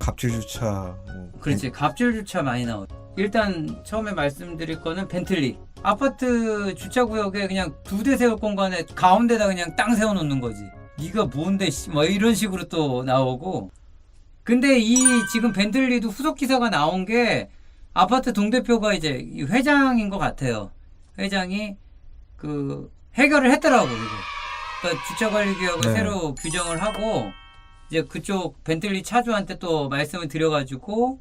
갑질 주차. 그렇지. 갑질 주차 많이 나와. 일단 처음에 말씀드릴 거는 벤틀리. 아파트 주차구역에 그냥 2대 세울 공간에 가운데다 그냥 땅 세워놓는 거지. 네가 뭔데 뭐 이런 식으로 또 나오고. 근데 이 지금 벤틀리도 후속 기사가 나온 게 아파트 동대표가 이제 이 회장인 것 같아요. 회장이 그 해결을 했더라고. 이거. 그러니까 주차관리규약을 네. 새로 규정을 하고 이제 그쪽 벤틀리 차주한테 또 말씀을 드려가지고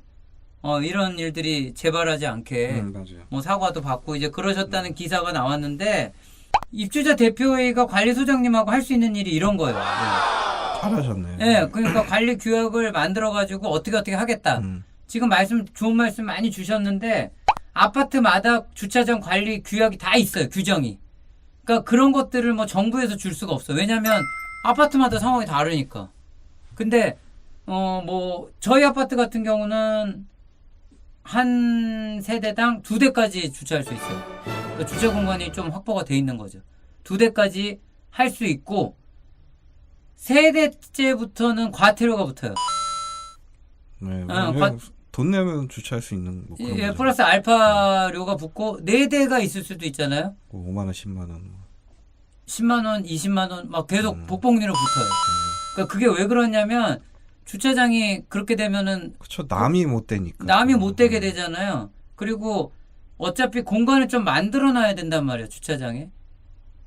이런 일들이 재발하지 않게 맞아요. 뭐 사과도 받고 이제 그러셨다는 기사가 나왔는데 입주자 대표회의가 관리소장님하고 할 수 있는 일이 이런 거예요. 잘하셨네. 네, 그러니까 관리 규약을 만들어가지고 어떻게 하겠다. 지금 좋은 말씀 많이 주셨는데 아파트마다 주차장 관리 규약이 다 있어요. 규정이. 그러니까 그런 것들을 뭐 정부에서 줄 수가 없어. 왜냐면 아파트마다 상황이 다르니까. 근데 뭐 저희 아파트 같은 경우는 한 세대당 2대까지 주차할 수 있어요. 그러니까 주차 공간이 좀 확보가 돼 있는 거죠. 2대까지 할 수 있고 3대째부터는 과태료가 붙어요. 네, 과- 돈 내면 주차할 수 있는 뭐 그런 예, 거죠. 플러스 알파료가 붙고 4대가 있을 수도 있잖아요. 5만 원, 10만 원. 10만 원, 20만 원 막 계속 복봉리로 붙어요. 그러니까 그게 왜 그러냐면 주차장이 그렇게 되면은 그렇죠. 남이 못 되니까. 남이 못 되게 되잖아요. 그리고 어차피 공간을 좀 만들어 놔야 된단 말이에요, 주차장에.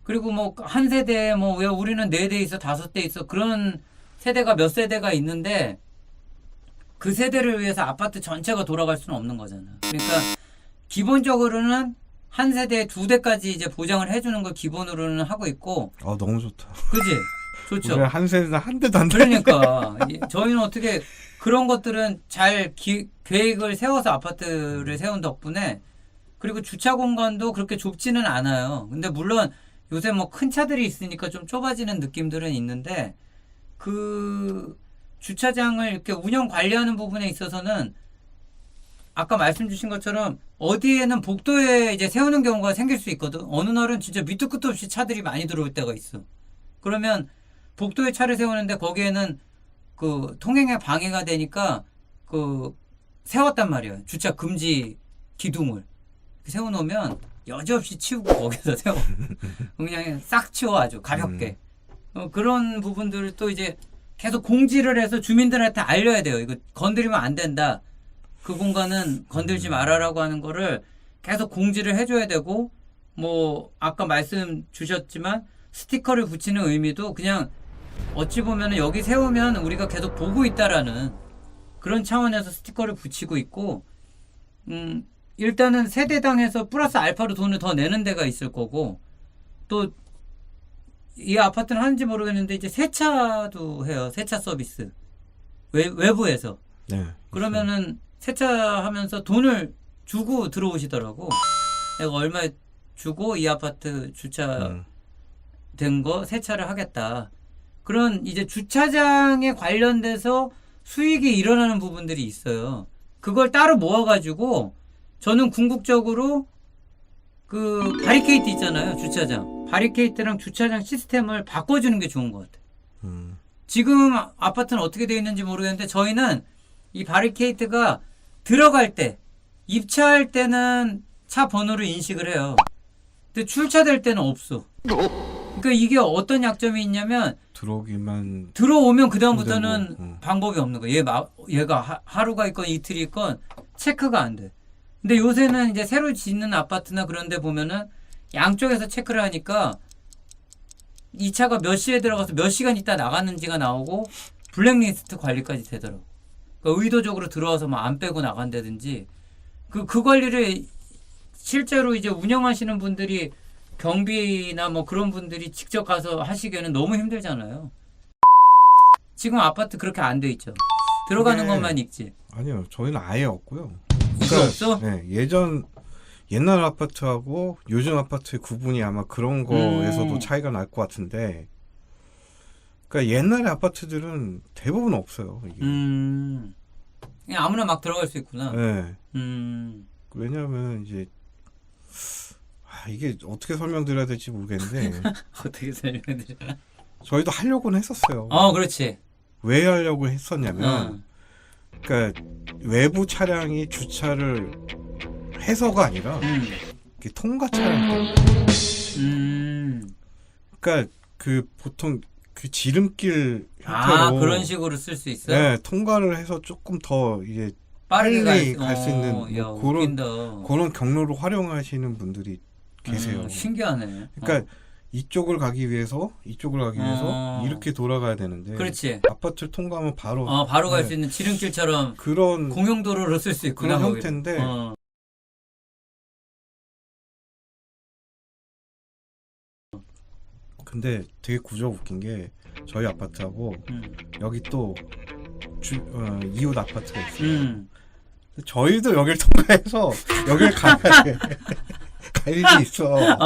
그리고 뭐 한 세대에 뭐 왜 우리는 4대 있어, 5대 있어. 그런 세대가 몇 세대가 있는데 그 세대를 위해서 아파트 전체가 돌아갈 수는 없는 거잖아요. 그러니까 기본적으로는 한 세대에 2대까지 이제 보장을 해주는 걸 기본으로는 하고 있고. 너무 좋다. 그지? 좋죠. 우리 한 세대는 한 대도 안 돼. 그러니까 저희는 어떻게 그런 것들은 잘 계획을 세워서 아파트를 세운 덕분에 그리고 주차 공간도 그렇게 좁지는 않아요. 근데 물론 요새 뭐 큰 차들이 있으니까 좀 좁아지는 느낌들은 있는데 그 주차장을 이렇게 운영 관리하는 부분에 있어서는 아까 말씀 주신 것처럼 어디에는 복도에 이제 세우는 경우가 생길 수 있거든. 어느 날은 진짜 밑도 끝도 없이 차들이 많이 들어올 때가 있어. 그러면 복도에 차를 세우는데 거기에는 그 통행에 방해가 되니까 그 세웠단 말이에요. 주차 금지 기둥을 세워놓으면 여지없이 치우고 거기서 세워. 그냥 싹 치워 아주 가볍게. 그런 부분들을 또 이제 계속 공지를 해서 주민들한테 알려야 돼요. 이거 건드리면 안 된다. 그 공간은 건들지 말아라고 하는 거를 계속 공지를 해줘야 되고, 뭐 아까 말씀 주셨지만 스티커를 붙이는 의미도 그냥 어찌 보면 여기 세우면 우리가 계속 보고 있다라는 그런 차원에서 스티커를 붙이고 있고, 일단은 세대당에서 플러스 알파로 돈을 더 내는 데가 있을 거고, 또 이 아파트는 하는지 모르겠는데 이제 세차도 해요. 세차 서비스 외부에서. 네. 그러면은 세차하면서 돈을 주고 들어오시더라고. 내가 얼마 주고 이 아파트 주차 된 거 세차를 하겠다. 그런 이제 주차장에 관련돼서 수익이 일어나는 부분들이 있어요. 그걸 따로 모아가지고 저는 궁극적으로 그 바리케이트 있잖아요. 주차장. 바리케이트랑 주차장 시스템을 바꿔주는 게 좋은 것 같아요. 지금 아파트는 어떻게 되어 있는지 모르겠는데 저희는 이 바리케이트가 들어갈 때, 입차할 때는 차 번호를 인식을 해요. 근데 출차될 때는 없어. 그러니까 이게 어떤 약점이 있냐면 들어오면 그 다음부터는 방법이 없는 거예요. 얘가 하루가 있건 이틀이 있건 체크가 안 돼. 근데 요새는 이제 새로 짓는 아파트나 그런 데 보면은 양쪽에서 체크를 하니까 이 차가 몇 시에 들어가서 몇 시간 있다 나갔는지가 나오고 블랙리스트 관리까지 되더라고. 그러니까 의도적으로 들어와서 뭐 안 빼고 나간다든지 그 관리를 실제로 이제 운영하시는 분들이 경비나 뭐 그런 분들이 직접 가서 하시기에는 너무 힘들잖아요. 지금 아파트 그렇게 안 돼 있죠. 들어가는 것만 있지. 아니요, 저희는 아예 없고요. 이거 없어? 네, 옛날 아파트하고 요즘 아파트의 구분이 아마 그런 거에서도 차이가 날 것 같은데, 그러니까 옛날 아파트들은 대부분 없어요. 이게. 그냥 아무나 막 들어갈 수 있구나. 네. 왜냐하면 이제 이게 어떻게 설명드려야 될지 모르겠는데 어떻게 설명드려? 저희도 하려고는 했었어요. 그렇지. 왜 하려고 했었냐면 그러니까 외부 차량이 주차를 해서가 아니라 이게 통과 차량 때문에. 그러니까 그 보통 그 지름길 형태로 그런 식으로 쓸 수 있어? 네, 통과를 해서 조금 더 이제 빠르게 빨리 갈 수 있는 뭐 야, 그런 웃긴다. 그런 경로를 활용하시는 분들이 계세요. 신기하네. 그러니까 이쪽을 가기 위해서 이렇게 돌아가야 되는데 그렇지. 아파트를 통과하면 바로 바로 갈 네. 수 있는 지름길처럼 그런 공용도로로 쓸 수 있구나. 그런 거기를. 형태인데 근데 되게 구조가 웃긴 게 저희 아파트하고 여기 또 이웃 아파트가 있어요. 저희도 여길 통과해서 여길 가야 돼. 갈 일이 있어.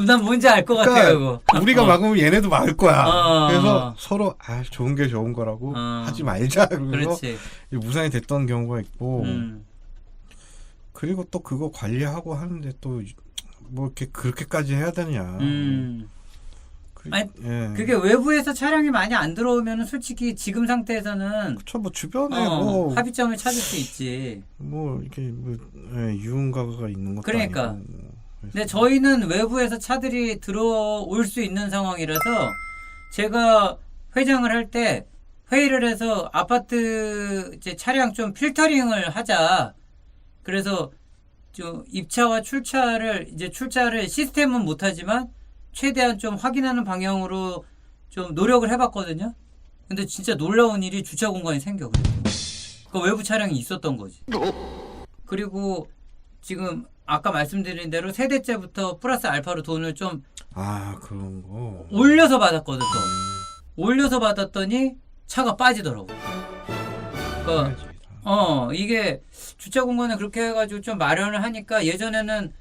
난 뭔지 알 것 같아요. 그거. 우리가 막으면 얘네도 막을 거야. 어. 그래서 서로 좋은 게 좋은 거라고 하지 말자. 그래서 그렇지. 무상이 됐던 경우가 있고 그리고 또 그거 관리하고 하는데 또 뭐 이렇게 그렇게까지 해야 되냐. 아니, 예. 그게 외부에서 차량이 많이 안 들어오면 솔직히 지금 상태에서는 그쵸, 뭐 주변에 뭐 합의점을 찾을 수 있지. 뭐 이렇게 뭐 유흥가가 있는 것도 그러니까. 아니고. 뭐. 근데 저희는 외부에서 차들이 들어올 수 있는 상황이라서 제가 회장을 할 때 회의를 해서 아파트 이제 차량 좀 필터링을 하자. 그래서 좀 입차와 출차를 시스템은 못하지만 최대한 좀 확인하는 방향으로 좀 노력을 해봤거든요. 근데 진짜 놀라운 일이 주차 공간이 생겨. 그 외부 차량이 있었던 거지. 그리고 지금 아까 말씀드린 대로 세대째부터 플러스 알파로 돈을 좀 그런 거 올려서 받았거든. 올려서 받았더니 차가 빠지더라고. 그러니까 이게 주차 공간을 그렇게 해가지고 좀 마련을 하니까 예전에는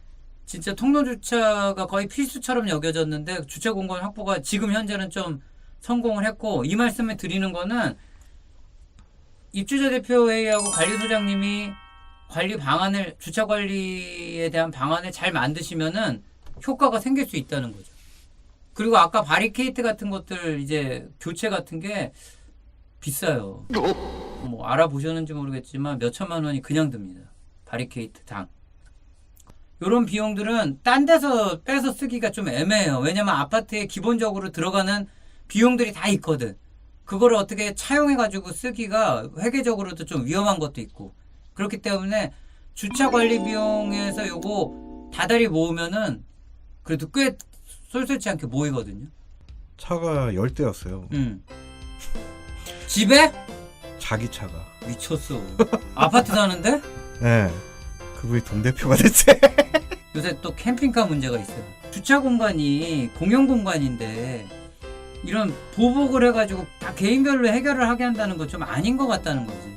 진짜 통로 주차가 거의 필수처럼 여겨졌는데 주차 공간 확보가 지금 현재는 좀 성공을 했고, 이 말씀을 드리는 거는 입주자 대표 회의하고 관리소장님이 주차 관리에 대한 방안을 잘 만드시면은 효과가 생길 수 있다는 거죠. 그리고 아까 바리케이트 같은 것들 이제 교체 같은 게 비싸요. 뭐 알아보셨는지 모르겠지만 몇 천만 원이 그냥 듭니다. 바리케이트 당. 이런 비용들은 딴 데서 빼서 쓰기가 좀 애매해요. 왜냐면 아파트에 기본적으로 들어가는 비용들이 다 있거든. 그거를 어떻게 차용해가지고 쓰기가 회계적으로도 좀 위험한 것도 있고. 그렇기 때문에 주차 관리 비용에서 요거 다달이 모으면은 그래도 꽤 쏠쏠치 않게 모이거든요. 차가 10대였어요. 집에? 자기 차가. 미쳤어. 아파트 사는데? 네. 그분이 동대표가 됐대. 요새 또 캠핑카 문제가 있어요. 주차 공간이 공용 공간인데 이런 보복을 해가지고 다 개인별로 해결을 하게 한다는 건 좀 아닌 것 같다는 거지.